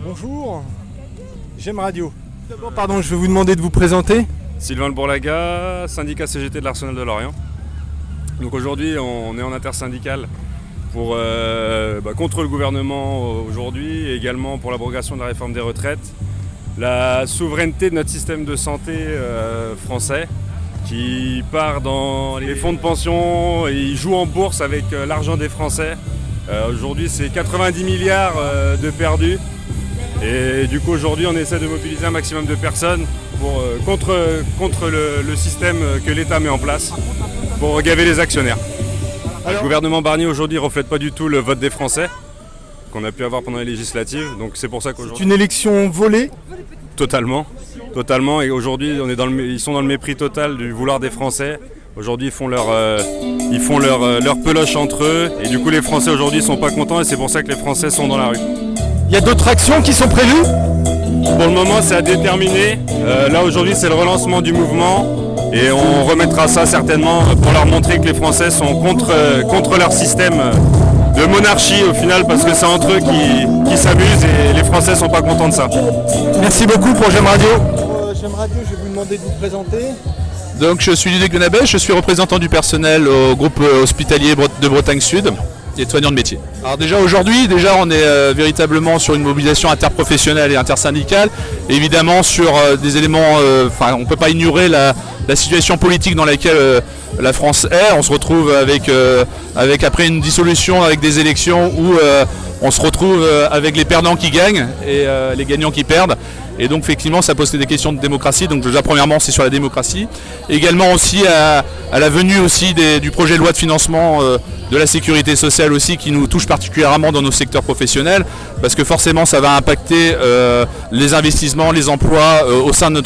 Bonjour, J'aime Radio. D'abord, pardon, je vais vous demander de vous présenter. Sylvain Le Bourlaga, syndicat CGT de l'Arsenal de Lorient. Donc aujourd'hui, on est en intersyndicale pour, contre le gouvernement aujourd'hui et également pour l'abrogation de la réforme des retraites. La souveraineté de notre système de santé français qui part dans les fonds de pension et il joue en bourse avec l'argent des Français. Aujourd'hui, c'est 90 milliards de perdus. Et du coup, aujourd'hui, on essaie de mobiliser un maximum de personnes contre le système que l'État met en place pour gaver les actionnaires. Le gouvernement Barnier aujourd'hui ne reflète pas du tout le vote des Français qu'on a pu avoir pendant les législatives. Donc c'est pour ça qu'aujourd'hui... C'est une élection volée ? Totalement. Et aujourd'hui, ils sont dans le mépris total du vouloir des Français. Aujourd'hui, ils font leur peloche entre eux. Et du coup, les Français aujourd'hui ne sont pas contents et c'est pour ça que les Français sont dans la rue. Il y a d'autres actions qui sont prévues ? Pour le moment, c'est à déterminer. Là, aujourd'hui, c'est le relancement du mouvement. Et on remettra ça certainement pour leur montrer que les Français sont contre leur système de monarchie au final, parce que c'est entre eux qui s'amusent et les Français ne sont pas contents de ça. Merci beaucoup pour J'aime Radio. J'aime Radio, je vais vous demander de vous présenter. Donc je suis Ludovic Denabès, je suis représentant du personnel au groupe hospitalier de Bretagne Sud et soignants de métier. Alors aujourd'hui, on est véritablement sur une mobilisation interprofessionnelle et intersyndicale, évidemment sur des éléments, on ne peut pas ignorer la situation politique dans laquelle la France est. On se retrouve avec après une dissolution, avec des élections où on se retrouve avec les perdants qui gagnent et les gagnants qui perdent. Et donc effectivement ça pose des questions de démocratie, donc déjà premièrement c'est sur la démocratie, également aussi à la venue aussi du projet de loi de financement de la sécurité sociale aussi qui nous touche particulièrement dans nos secteurs professionnels, parce que forcément ça va impacter les investissements, les emplois au sein de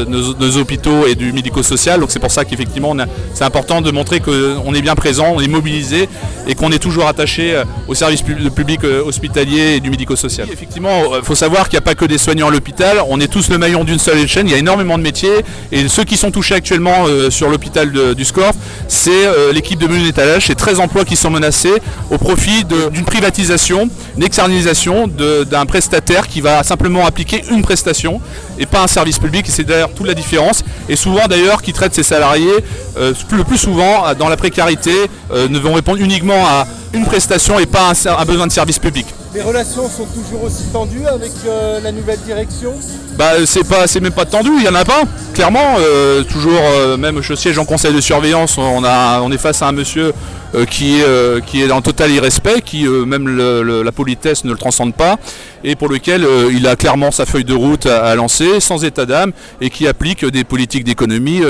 nos hôpitaux et du médico-social, donc c'est pour ça qu'effectivement c'est important de montrer qu'on est bien présent, on est mobilisé et qu'on est toujours attaché au service public hospitalier et du médico-social. Effectivement, il faut savoir qu'il n'y a pas que des soignants à l'hôpital. On est tous le maillon d'une seule chaîne, il y a énormément de métiers et ceux qui sont touchés actuellement sur l'hôpital du SCORF, c'est l'équipe de menu d'étalage, c'est 13 emplois qui sont menacés au profit d'une privatisation, une externalisation d'un prestataire qui va simplement appliquer une prestation et pas un service public, et c'est d'ailleurs toute la différence, et souvent d'ailleurs qui traite ses salariés le plus souvent dans la précarité, ne vont répondre uniquement à une prestation et pas un besoin de service public. Les relations sont toujours aussi tendues avec la nouvelle direction ? C'est même pas tendu, il n'y en a pas, clairement. Toujours, même au siège en conseil de surveillance, on est face à un monsieur qui est en total irrespect, qui même la politesse ne le transcende pas, et pour lequel il a clairement sa feuille de route à lancer, sans état d'âme, et qui applique des politiques d'économie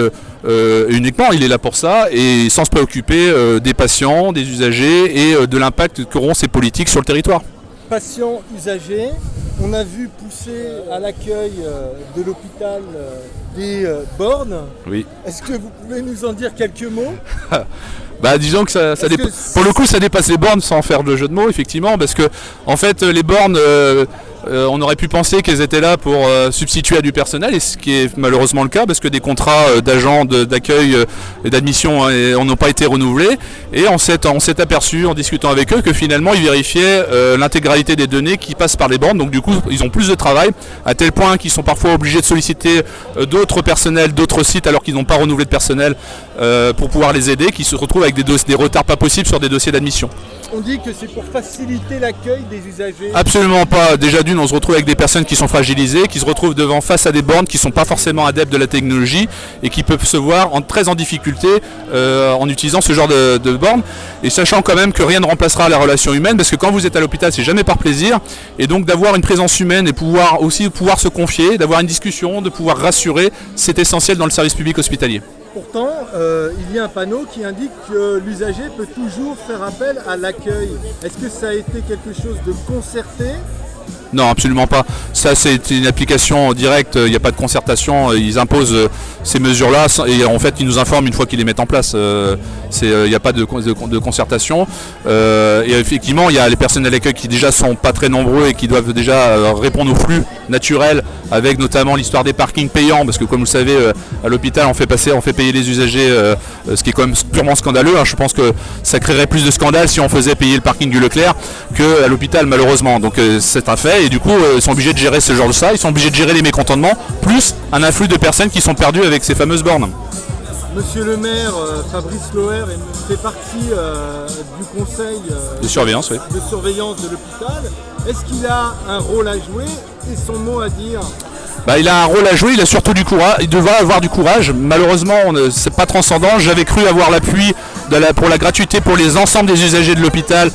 uniquement. Il est là pour ça, et sans se préoccuper des patients, des usagers, et de l'impact qu'auront ces politiques sur le territoire. Patients, usagers, on a vu pousser à l'accueil de l'hôpital des bornes. Oui. Est-ce que vous pouvez nous en dire quelques mots ? Disons que pour le coup ça dépasse les bornes, sans faire de jeu de mots effectivement, parce que en fait les bornes on aurait pu penser qu'elles étaient là pour substituer à du personnel, et ce qui est malheureusement le cas, parce que des contrats d'agents d'accueil et d'admission n'ont pas été renouvelés, et on s'est aperçu en discutant avec eux que finalement ils vérifiaient l'intégralité des données qui passent par les bornes, donc du coup ils ont plus de travail, à tel point qu'ils sont parfois obligés de solliciter d'autres personnels, d'autres sites, alors qu'ils n'ont pas renouvelé de personnel pour pouvoir les aider, qui se retrouvent avec des retards pas possibles sur des dossiers d'admission. On dit que c'est pour faciliter l'accueil des usagers. Absolument pas. Déjà d'une, on se retrouve avec des personnes qui sont fragilisées, qui se retrouvent face à des bornes qui ne sont pas forcément adeptes de la technologie et qui peuvent se voir très en difficulté en utilisant ce genre de bornes. Et sachant quand même que rien ne remplacera la relation humaine, parce que quand vous êtes à l'hôpital, c'est jamais par plaisir. Et donc d'avoir une présence humaine et pouvoir se confier, d'avoir une discussion, de pouvoir rassurer, c'est essentiel dans le service public hospitalier. Pourtant, il y a un panneau qui indique que l'usager peut toujours faire appel à l'accueil. Est-ce que ça a été quelque chose de concerté ? Non, absolument pas. Ça, c'est une application directe, il n'y a pas de concertation. Ils imposent ces mesures-là et en fait, ils nous informent une fois qu'ils les mettent en place. Il n'y a pas de concertation. Et effectivement, il y a les personnels d'accueil qui déjà sont pas très nombreux et qui doivent déjà répondre aux flux naturelle, avec notamment l'histoire des parkings payants, parce que comme vous le savez, à l'hôpital on fait payer les usagers, ce qui est quand même purement scandaleux. Je pense que ça créerait plus de scandales si on faisait payer le parking du Leclerc qu'à l'hôpital malheureusement. Donc c'est un fait, et du coup ils sont obligés de gérer ce genre de ça, ils sont obligés de gérer les mécontentements, plus un afflux de personnes qui sont perdues avec ces fameuses bornes. Monsieur le maire, Fabrice Loher, fait partie du conseil De surveillance, oui. de surveillance de l'hôpital. Est-ce qu'il a un rôle à jouer et son mot à dire? Il a un rôle à jouer, il a surtout du courage, il devrait avoir du courage. Malheureusement, c'est pas transcendant. J'avais cru avoir l'appui pour la gratuité pour les ensembles des usagers de l'hôpital,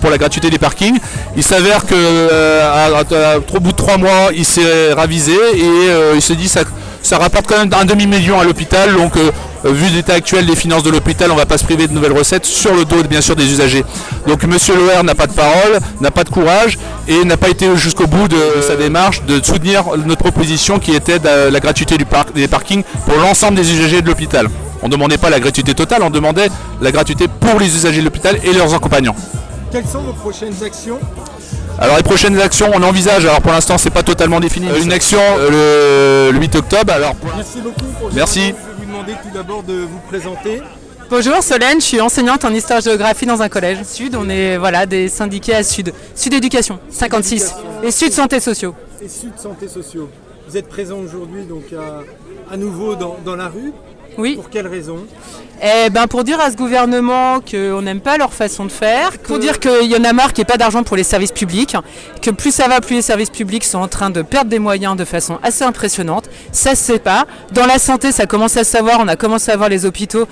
pour la gratuité des parkings. Il s'avère qu'au bout de 3 mois, il s'est ravisé et il se dit ça rapporte quand même un demi-million à l'hôpital. Donc vu l'état actuel des finances de l'hôpital, on ne va pas se priver de nouvelles recettes sur le dos bien sûr des usagers. Donc Monsieur Loher n'a pas de parole, n'a pas de courage et n'a pas été jusqu'au bout de sa démarche de soutenir notre proposition qui était de la gratuité des parkings pour l'ensemble des usagers de l'hôpital. On ne demandait pas la gratuité totale, on demandait la gratuité pour les usagers de l'hôpital et leurs accompagnants. Quelles sont vos prochaines actions? Alors les prochaines actions, on envisage, alors pour l'instant c'est pas totalement défini, une action le 8 octobre. Merci beaucoup pour Merci. Je vais vous demander tout d'abord de vous présenter. Bonjour Solène, je suis enseignante en histoire-géographie dans un collège. Sud, on est des syndiqués à Sud. Sud Éducation, 56. Et Sud Santé Sociaux. Et Sud Santé Sociaux. Vous êtes présent aujourd'hui donc à nouveau dans la rue. Oui. Pour quelle raison? Pour dire à ce gouvernement qu'on n'aime pas leur façon de faire, pour dire qu'il y en a marre qu'il n'y ait pas d'argent pour les services publics, que plus ça va, plus les services publics sont en train de perdre des moyens de façon assez impressionnante. Ça se sait pas. Dans la santé, ça commence à se savoir, on a commencé à voir les hôpitaux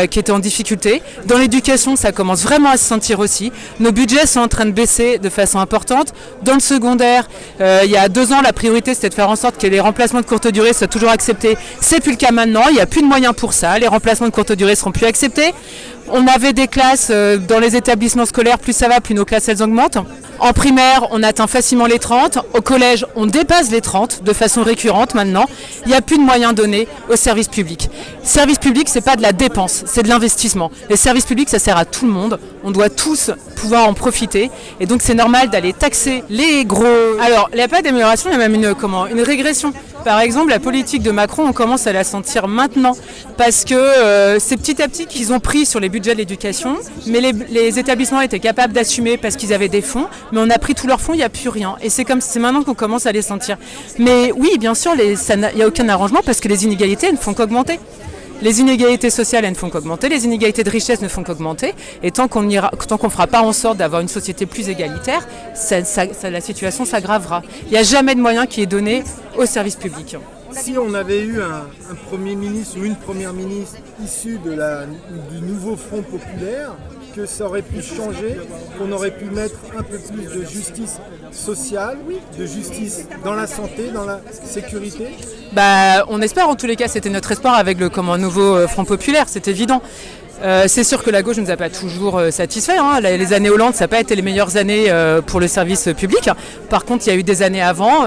qui étaient en difficulté. Dans l'éducation, ça commence vraiment à se sentir aussi. Nos budgets sont en train de baisser de façon importante. Dans le secondaire, il y a 2 ans, la priorité c'était de faire en sorte que les remplacements de courte durée soient toujours acceptés. C'est plus le cas maintenant, il n'y a plus de moyens pour ça, les remplacements de courte durée seront plus acceptés. On avait des classes dans les établissements scolaires, plus ça va, plus nos classes elles augmentent. En primaire, on atteint facilement les 30. Au collège, on dépasse les 30 de façon récurrente maintenant. Il n'y a plus de moyens donnés aux services publics. Service public, c'est pas de la dépense, c'est de l'investissement. Les services publics, ça sert à tout le monde. On doit tous pouvoir en profiter. Et donc, c'est normal d'aller taxer les gros. Alors, il n'y a pas d'amélioration, il y a même une régression. Par exemple, la politique de Macron, on commence à la sentir maintenant parce que c'est petit à petit qu'ils ont pris sur les budgets de l'éducation, mais les établissements étaient capables d'assumer parce qu'ils avaient des fonds, mais on a pris tous leurs fonds, il n'y a plus rien. Et c'est maintenant qu'on commence à les sentir. Mais oui, bien sûr, il n'y a aucun arrangement parce que les inégalités, elles ne font qu'augmenter. Les inégalités sociales, elles ne font qu'augmenter, les inégalités de richesse ne font qu'augmenter, et tant qu'on ne fera pas en sorte d'avoir une société plus égalitaire, la situation s'aggravera. Il n'y a jamais de moyen qui est donné au service public. Si on avait eu un Premier ministre ou une Première ministre issue du nouveau Front populaire, que ça aurait pu changer, qu'on aurait pu mettre un peu plus de justice sociale, de justice dans la santé, dans la sécurité? On espère, en tous les cas, c'était notre espoir avec le nouveau Front populaire, c'est évident. C'est sûr que la gauche ne nous a pas toujours satisfaits. Les années Hollande, ça n'a pas été les meilleures années pour le service public. Par contre, il y a eu des années avant,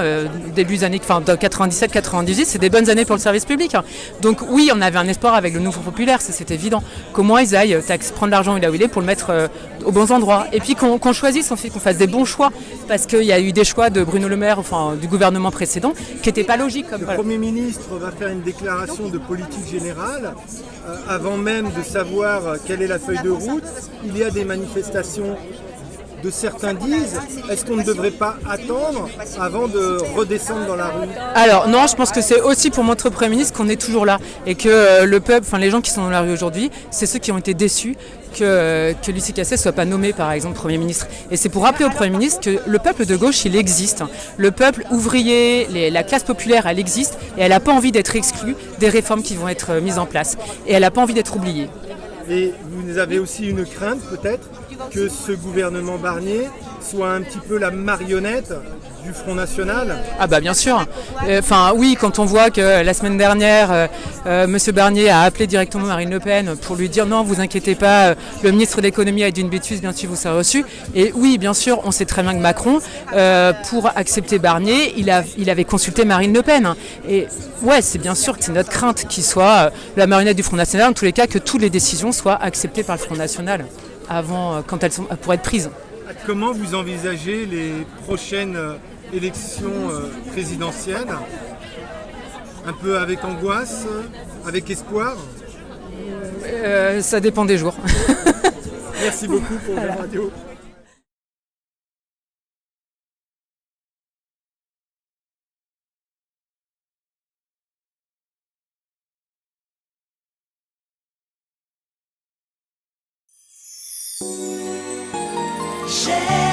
début des années 97-98, c'est des bonnes années pour le service public. Donc oui, on avait un espoir avec le nouveau populaire, c'est évident. Qu'au moins ils aillent prendre l'argent là où il est pour le mettre aux bons endroits. Et puis qu'on choisisse, qu'on fasse des bons choix. Parce qu'il y a eu des choix de Bruno Le Maire, du gouvernement précédent, qui n'étaient pas logiques. Le Premier ministre va faire une déclaration de politique générale avant même de savoir quelle est la feuille de route. Il y a des manifestations de certains disent. Est-ce qu'on ne devrait pas attendre avant de redescendre dans la rue? Alors non, je pense que c'est aussi pour montrer au Premier ministre qu'on est toujours là et que le peuple, les gens qui sont dans la rue aujourd'hui, c'est ceux qui ont été déçus que Lucie Casset ne soit pas nommé par exemple Premier ministre. Et c'est pour rappeler au Premier ministre que le peuple de gauche, il existe. Le peuple ouvrier, la classe populaire, elle existe et elle n'a pas envie d'être exclue des réformes qui vont être mises en place. Et elle n'a pas envie d'être oubliée. Et vous avez aussi une crainte peut-être que ce gouvernement Barnier soit un petit peu la marionnette du Front National? Ah bah bien sûr. Oui, quand on voit que la semaine dernière, M. Barnier a appelé directement Marine Le Pen pour lui dire non, vous inquiétez pas, le ministre de l'économie a dit une bêtise, bien sûr vous serez reçu. Et oui, bien sûr, on sait très bien que Macron, pour accepter Barnier, il avait consulté Marine Le Pen. Et ouais, c'est bien sûr que c'est notre crainte qu'il soit la marionnette du Front National, en tous les cas que toutes les décisions soient acceptées par le Front National avant, quand elles pourraient être prises. Comment vous envisagez les prochaines élection présidentielle. Un peu avec angoisse, avec espoir. Ça dépend des jours. Merci beaucoup pour la radio. J'ai